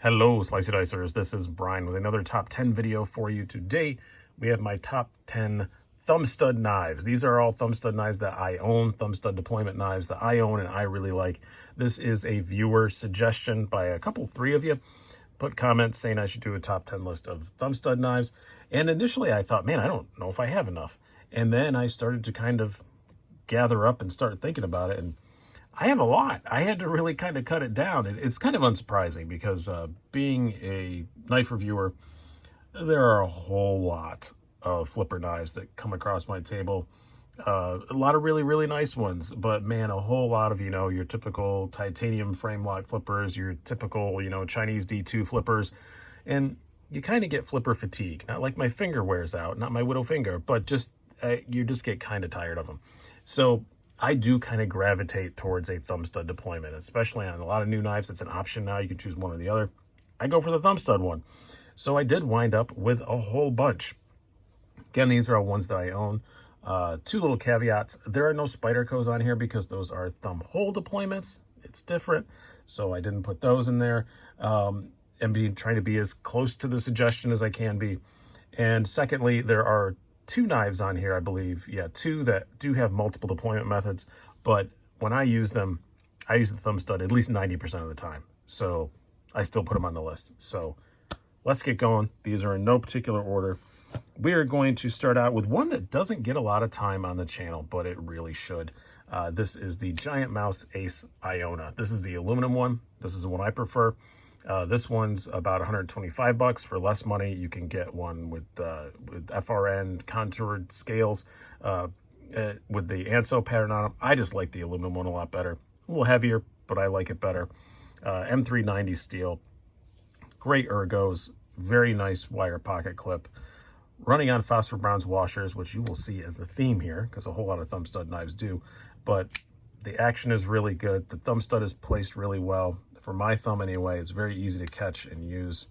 Hello, Slicey Dicers. This is Brian with another top 10 video for you. Today, we have my top 10 Thumbstud knives. These are all Thumbstud knives that I own, Thumbstud deployment knives that I own and I really like. This is a viewer suggestion by three of you. Put comments saying I should do a top 10 list of Thumbstud knives. And initially I thought, man, I don't know if I have enough. And then I started to kind of gather up and start thinking about it. And I have a lot. I had to really kind of cut it down. It's kind of unsurprising because being a knife reviewer, there are a whole lot of flipper knives that come across my table. A lot of really, really nice ones, but man, a whole lot of, your typical titanium frame lock flippers, your typical, Chinese D2 flippers. And you kind of get flipper fatigue. Not like my finger wears out, not my widow finger, but just you just get kind of tired of them. So I do kind of gravitate towards a Thumbstud deployment, especially on a lot of new knives. It's an option now. You can choose one or the other. I go for the Thumbstud one. So I did wind up with a whole bunch. Again, these are all ones that I own. Two little caveats. There are no Spydercos on here because those are thumb hole deployments. It's different. So I didn't put those in there. And trying to be as close to the suggestion as I can be. And secondly, there are two knives on here, I believe. Yeah, two that do have multiple deployment methods. But when I use them, I use the Thumbstud at least 90% of the time. So I still put them on the list. So let's get going. These are in no particular order. We are going to start out with one that doesn't get a lot of time on the channel, but it really should. This is the Giant Mouse Ace Iona. This is the aluminum one. This is the one I prefer. This one's about 125 bucks. For less money, you can get one with FRN contoured scales with the Anso pattern on them. I just like the aluminum one a lot better. A little heavier, but I like it better. M390 steel. Great ergos. Very nice wire pocket clip. Running on phosphor bronze washers, which you will see as a theme here, because a whole lot of Thumbstud knives do. But the action is really good. The Thumbstud is placed really well. For my thumb anyway, it's very easy to catch and use.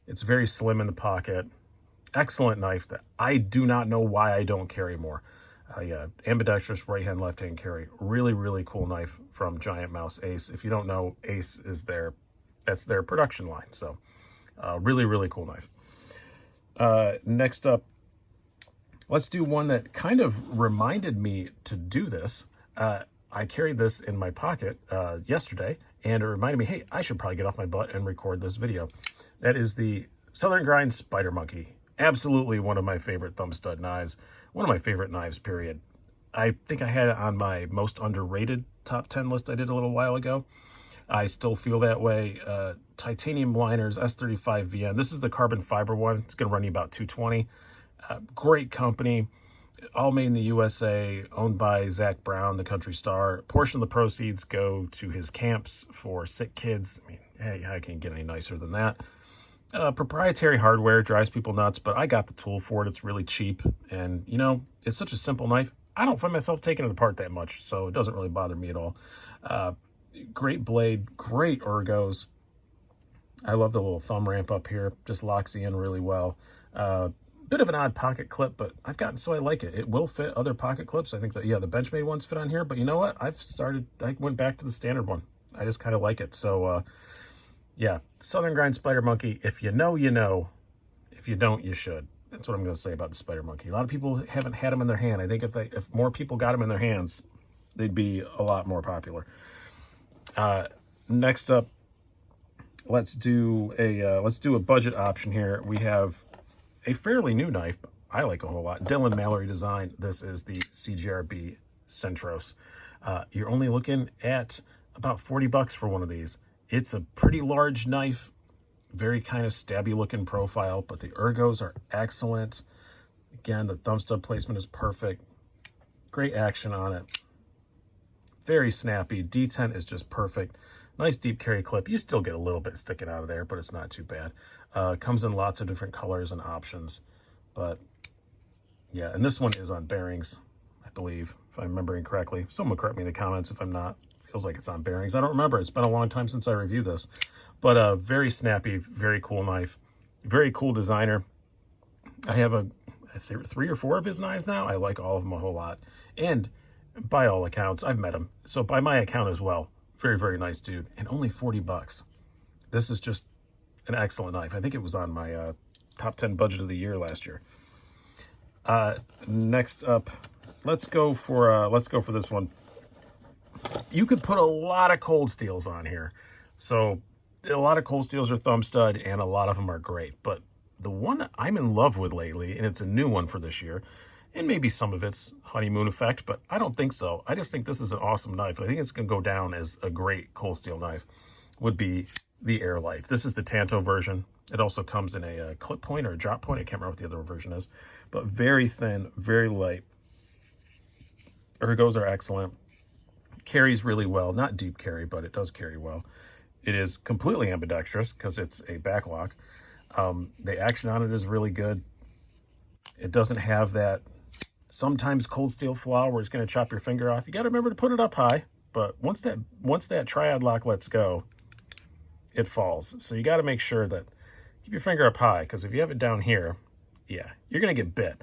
It's very slim in the pocket. Excellent knife that I do not know why I don't carry more. Yeah, ambidextrous right-hand, left-hand carry. Really, really cool knife from Giant Mouse Ace. If you don't know, Ace is that's their production line. So really, really cool knife. Next up, let's do one that kind of reminded me to do this. I carried this in my pocket yesterday, and it reminded me, hey, I should probably get off my butt and record this video. That is the Southern Grind SpiderMonkey. Absolutely one of my favorite Thumbstud knives. One of my favorite knives, period. I think I had it on my most underrated top 10 list I did a little while ago. I still feel that way. Titanium liners, S35 VN. This is the carbon fiber one. It's going to run you about $220. Great company. All made in the USA, owned by Zach Brown, the country star. A portion of the proceeds go to his camps for sick kids. I mean, hey, how can you get any nicer than that? Proprietary hardware drives people nuts, but I got the tool for it. It's really cheap. And, it's such a simple knife. I don't find myself taking it apart that much, so it doesn't really bother me at all. Great blade, great ergos. I love the little thumb ramp up here. Just locks you in really well. Bit of an odd pocket clip, but I've gotten so I like it. It will fit other pocket clips. I think that, the Benchmade ones fit on here, but you know what? I went back to the standard one. I just kind of like it. So, yeah, Southern Grind SpiderMonkey. If you know, you know. If you don't, you should. That's what I'm going to say about the SpiderMonkey. A lot of people haven't had them in their hand. I think if more people got them in their hands, they'd be a lot more popular. Next up, let's do a budget option here. We have a fairly new knife, I like a whole lot. Dylan Mallory design. This is the CGRB Centros. You're only looking at about 40 bucks for one of these. It's a pretty large knife, very kind of stabby looking profile, but the ergos are excellent. Again, the Thumbstud placement is perfect. Great action on it. Very snappy. D10 is just perfect. Nice deep carry clip. You still get a little bit sticking out of there, but it's not too bad. Comes in lots of different colors and options. But yeah, and this one is on bearings, I believe, if I'm remembering correctly. Someone correct me in the comments if I'm not. Feels like it's on bearings. I don't remember. It's been a long time since I reviewed this. But very snappy, very cool knife. Very cool designer. I have three or four of his knives now. I like all of them a whole lot. And by all accounts, I've met him. So by my account as well, very, very nice dude. And only 40 bucks. This is just an excellent knife. I think it was on my top 10 budget of the year last year. Next up, let's go for this one. You could put a lot of cold steels on here. So a lot of cold steels are thumb stud, and a lot of them are great. But the one that I'm in love with lately, and it's a new one for this year, and maybe some of it's honeymoon effect, but I don't think so. I just think this is an awesome knife. I think it's going to go down as a great cold steel knife, would be the Airlight. This is the Tanto version. It also comes in a clip point or a drop point. I can't remember what the other version is, but very thin, very light. Ergos are excellent. Carries really well. Not deep carry, but it does carry well. It is completely ambidextrous because it's a backlock. The action on it is really good. It doesn't have that sometimes cold steel flaw where it's going to chop your finger off. You got to remember to put it up high, but once that triad lock lets go, it falls. So you got to make sure that keep your finger up high, because if you have it down here, yeah, you're going to get bit.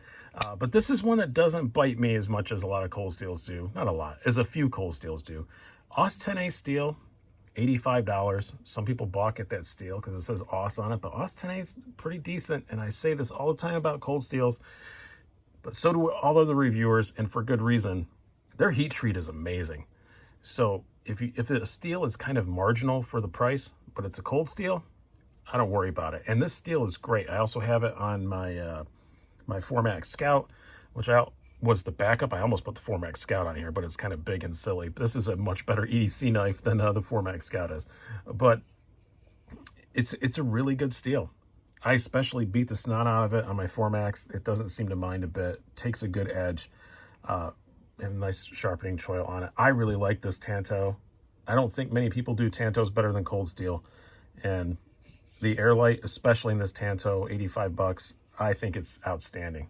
But this is one that doesn't bite me as much as a lot of cold steels do. Not a lot, as a few cold steels do. AUS 10A steel, $85. Some people balk at that steel because it says AUS on it, but AUS 10A is pretty decent, and I say this all the time about cold steels, but so do all of the reviewers, and for good reason. Their heat treat is amazing. So if a steel is kind of marginal for the price, but it's a cold steel, I don't worry about it. And this steel is great. I also have it on my my Formax Scout, which was the backup. I almost put the Formax Scout on here, but it's kind of big and silly. This is a much better EDC knife than the Formax Scout is. But it's a really good steel. I especially beat the snot out of it on my Formax. It doesn't seem to mind a bit. Takes a good edge. And a nice sharpening choil on it. I really like this Tanto. I don't think many people do Tantos better than cold steel. And the Airlight, especially in this Tanto, $85, I think it's outstanding.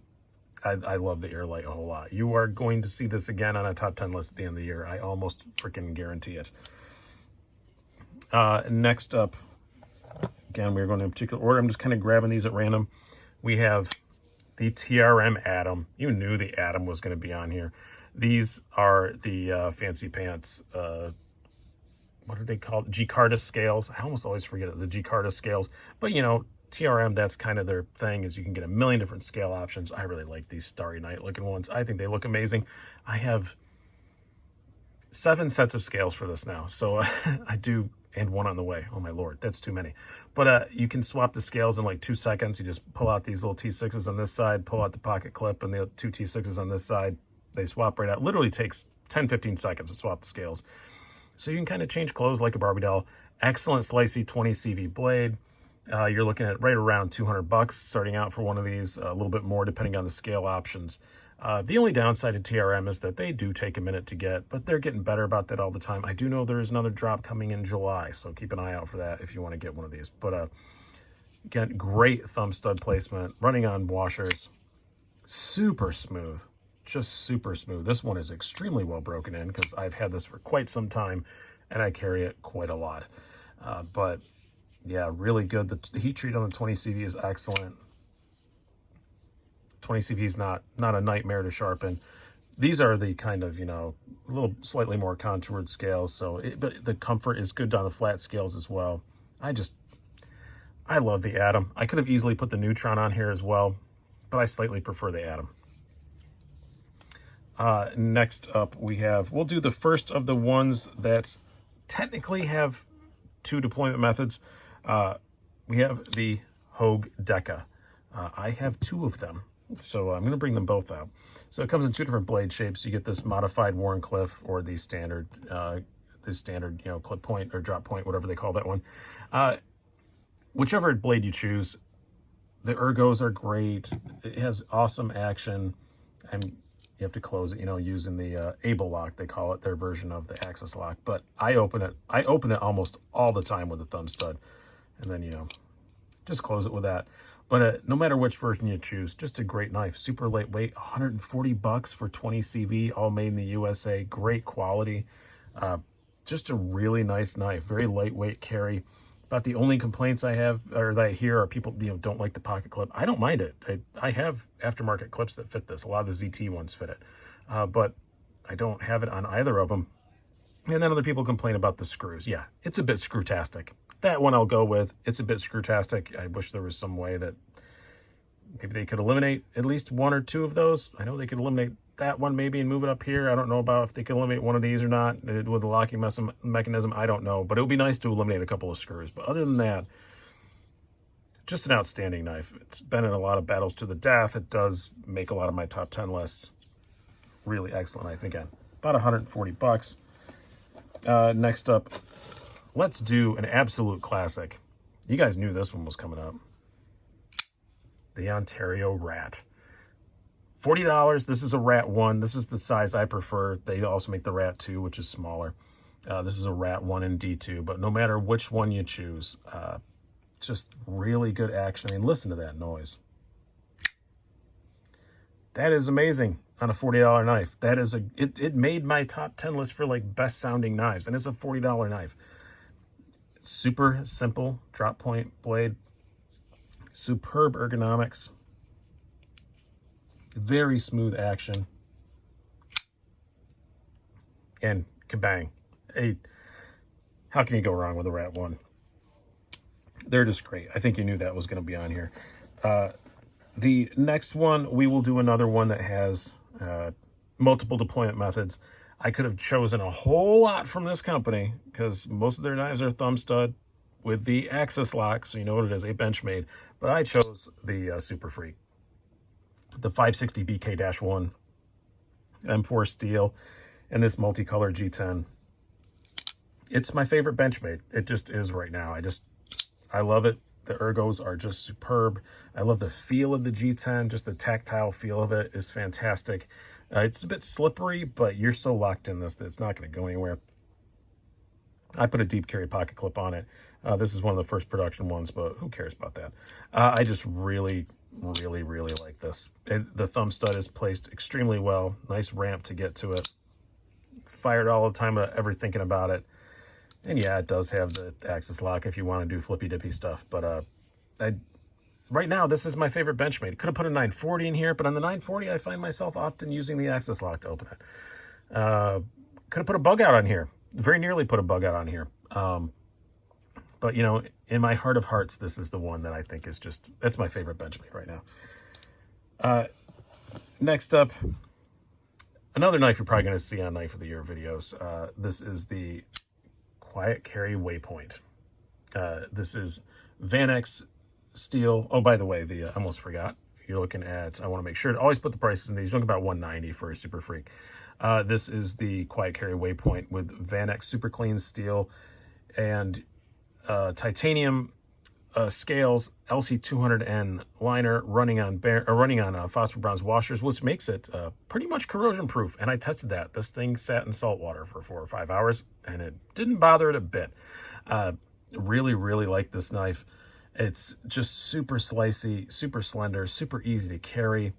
I love the Airlight a whole lot. You are going to see this again on a top 10 list at the end of the year. I almost freaking guarantee it. Next up, again, we're going in a particular order. I'm just kind of grabbing these at random. We have the TRM Atom. You knew the Atom was going to be on here. These are the fancy pants, what are they called? Gicarda scales. I almost always forget it, the Gicarda scales. But, you know, TRM, that's kind of their thing, is you can get a million different scale options. I really like these Starry Night looking ones. I think they look amazing. I have 7 sets of scales for this now. So I do, and one on the way. Oh my Lord, that's too many. But you can swap the scales in like 2 seconds. You just pull out these little T6s on this side, pull out the pocket clip, and the 2 T6s on this side. They swap right out. Literally takes 10-15 seconds to swap the scales. So you can kind of change clothes like a Barbie doll. Excellent slicey 20 CV blade. You're looking at right around $200 starting out for one of these, a little bit more depending on the scale options. The only downside to TRM is that they do take a minute to get, but they're getting better about that all the time. I do know there is another drop coming in July, so keep an eye out for that if you want to get one of these. But again, great thumb stud placement, running on washers, super smooth. Just super smooth. This one is extremely well broken in because I've had this for quite some time and I carry it quite a lot. But yeah, really good. The heat treat on the 20 CV is excellent. 20 CV is not a nightmare to sharpen. These are the kind of, you know, a little slightly more contoured scales. So, but the comfort is good on the flat scales as well. I love the Atom. I could have easily put the Neutron on here as well, but I slightly prefer the Atom. Next up, we'll do the first of the ones that technically have 2 deployment methods. We have the Hog Deca. I have 2 of them, so I'm going to bring them both out. So it comes in 2 different blade shapes. You get this modified Warncliffe or the standard, you know, clip point or drop point, whatever they call that one. Whichever blade you choose, the ergos are great. It has awesome action, and you have to close it, you know, using the Able lock, they call it, their version of the Axis lock. But I open it almost all the time with a thumb stud, and then, you know, just close it with that. But no matter which version you choose, just a great knife. Super lightweight, $140 for 20 CV, all made in the USA. Great quality. Just a really nice knife. Very lightweight carry. About the only complaints I have, or that I hear, are people, you know, don't like the pocket clip. I don't mind it. I have aftermarket clips that fit this. A lot of the ZT ones fit it. But I don't have it on either of them. And then other people complain about the screws. Yeah, it's a bit screw-tastic. that one I'll go with. It's a bit screwtastic. I wish there was some way that maybe they could eliminate at least one or two of those. I know they could eliminate that one maybe and move it up here. I don't know about if they can eliminate one of these or not with the locking mechanism. I don't know, but it would be nice to eliminate a couple of screws. But other than that, just an outstanding knife. It's been in a lot of battles to the death. It does make a lot of my top 10 lists. Really excellent knife. Again, about 140 bucks. Next up, let's do an absolute classic. You guys knew this one was coming up. The Ontario Rat. $40. This is a Rat 1. This is the size I prefer. They also make the Rat 2, which is smaller. This is a Rat 1 and D2, but no matter which one you choose, just really good action. I mean, listen to that noise. That is amazing on a $40 knife. That is it made my top 10 list for like best sounding knives, and it's a $40 knife. Super simple drop point blade. Superb ergonomics. Very smooth action. And kabang. How can you go wrong with a Rat 1? They're just great. I think you knew that was going to be on here. The next one, we will do another one that has multiple deployment methods. I could have chosen a whole lot from this company because most of their knives are thumb stud with the axis lock, so you know what it is, a Benchmade. But I chose the Super Freak, the 560 BK-1 M4 steel, and this multicolor G10. It's my favorite Benchmade. It just is right now. I love it. The ergos are just superb. I love the feel of the G10. Just the tactile feel of it is fantastic. It's a bit slippery, but you're so locked in this that it's not going to go anywhere. I put a deep carry pocket clip on it. This is one of the first production ones, but who cares about that? I just really like this. The thumb stud is placed extremely well. Nice ramp to get to it. Fired all the time ever thinking about it. And yeah, it does have the axis lock if you want to do flippy dippy stuff. But right now, this is my favorite Benchmade. Could have put a 940 in here, but on the 940, I find myself often using the axis lock to open it. Could have put a bug out on here. Very nearly put a bug out on here. But, you know, in my heart of hearts, this is the one that I think is just, that's my favorite Benchmade right now. Next up, another knife you're probably going to see on Knife of the Year videos. This is the Quiet Carry Waypoint. This is Vanek's steel. Oh, by the way, I almost forgot. You're looking at, I want to make sure to always put the prices in these. You're looking about $190 for a Super Freak. This is the Quiet Carry Waypoint with Vanek super clean steel and titanium scales, LC200N liner running on phosphor bronze washers, which makes it pretty much corrosion proof. And I tested that. This thing sat in salt water for 4 or 5 hours, and it didn't bother it a bit. Really like this knife. It's just super slicey, super slender, super easy to carry.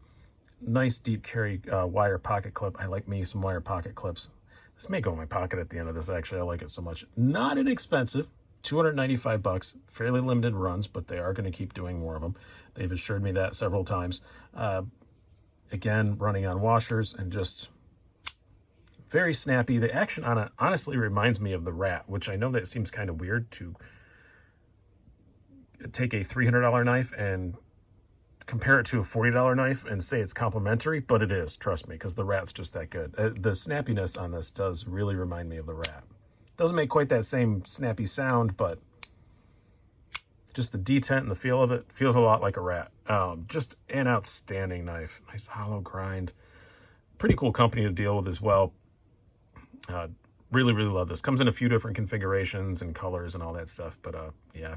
Nice deep carry wire pocket clip. I like me some wire pocket clips. This may go in my pocket at the end of this, actually. I like it so much. Not inexpensive. 295 bucks, fairly limited runs, but they are going to keep doing more of them. They've assured me that several times. Again, running on washers and just very snappy. The action on it honestly reminds me of the Rat, which I know that seems kind of weird to take a $300 knife and compare it to a $40 knife and say it's complementary, but it is, trust me, because the Rat's just that good. The snappiness on this does really remind me of the Rat. Doesn't make quite that same snappy sound, but just the detent and the feel of it feels a lot like a Rat. Just an outstanding knife. Nice hollow grind. Pretty cool company to deal with as well. Really love this. Comes in a few different configurations and colors and all that stuff, but yeah,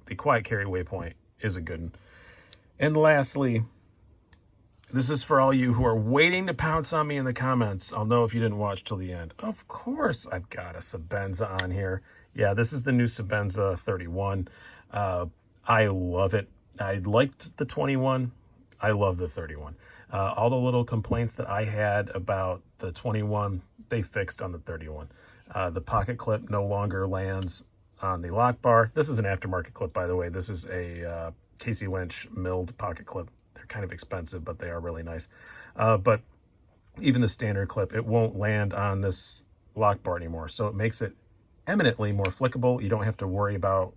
the Quiet Carry Waypoint is a good one. And lastly, this is for all you who are waiting to pounce on me in the comments. I'll know if you didn't watch till the end. Of course, I've got a Sebenza on here. Yeah, this is the new Sebenza 31. I love it. I liked the 21. I love the 31. All the little complaints that I had about the 21, they fixed on the 31. The pocket clip no longer lands on the lock bar. This is an aftermarket clip, by the way. This is a Casey Lynch milled pocket clip. They're kind of expensive, but they are really nice. But even the standard clip, it won't land on this lock bar anymore. So it makes it eminently more flickable. You don't have to worry about,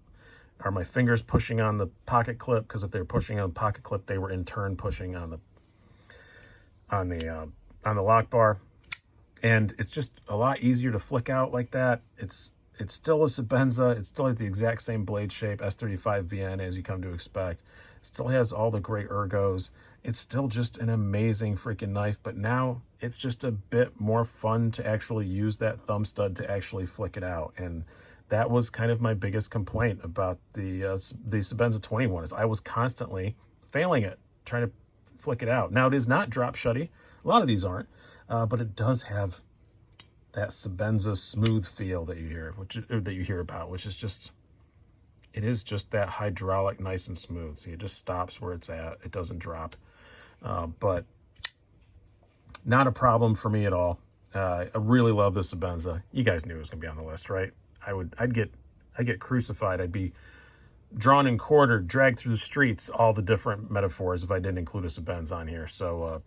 are my fingers pushing on the pocket clip? Because if they're pushing on the pocket clip, they were in turn pushing on the lock bar. And it's just a lot easier to flick out like that. It's still a Sebenza. It's still at the exact same blade shape, S35 VN, as you come to expect. It still has all the great ergos. It's still just an amazing freaking knife, but now it's just a bit more fun to actually use that thumb stud to actually flick it out. And that was kind of my biggest complaint about the Sebenza 21, is I was constantly failing it, trying to flick it out. Now, it is not drop shutty. A lot of these aren't. But it does have that Sebenza smooth feel that you hear about, which is just, it is just that hydraulic, nice and smooth. See, it just stops where it's at. It doesn't drop, but not a problem for me at all. I really love the Sebenza. You guys knew it was gonna be on the list, right? I'd get crucified. I'd be drawn and quartered, dragged through the streets, all the different metaphors if I didn't include a Sebenza on here. So,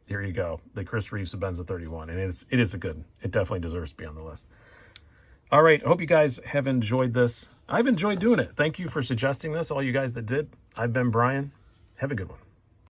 here you go, the Chris Reeve Sebenza 31, and it is a good one. It definitely deserves to be on the list. All right, I hope you guys have enjoyed this. I've enjoyed doing it. Thank you for suggesting this, all you guys that did. I've been Brian. Have a good one.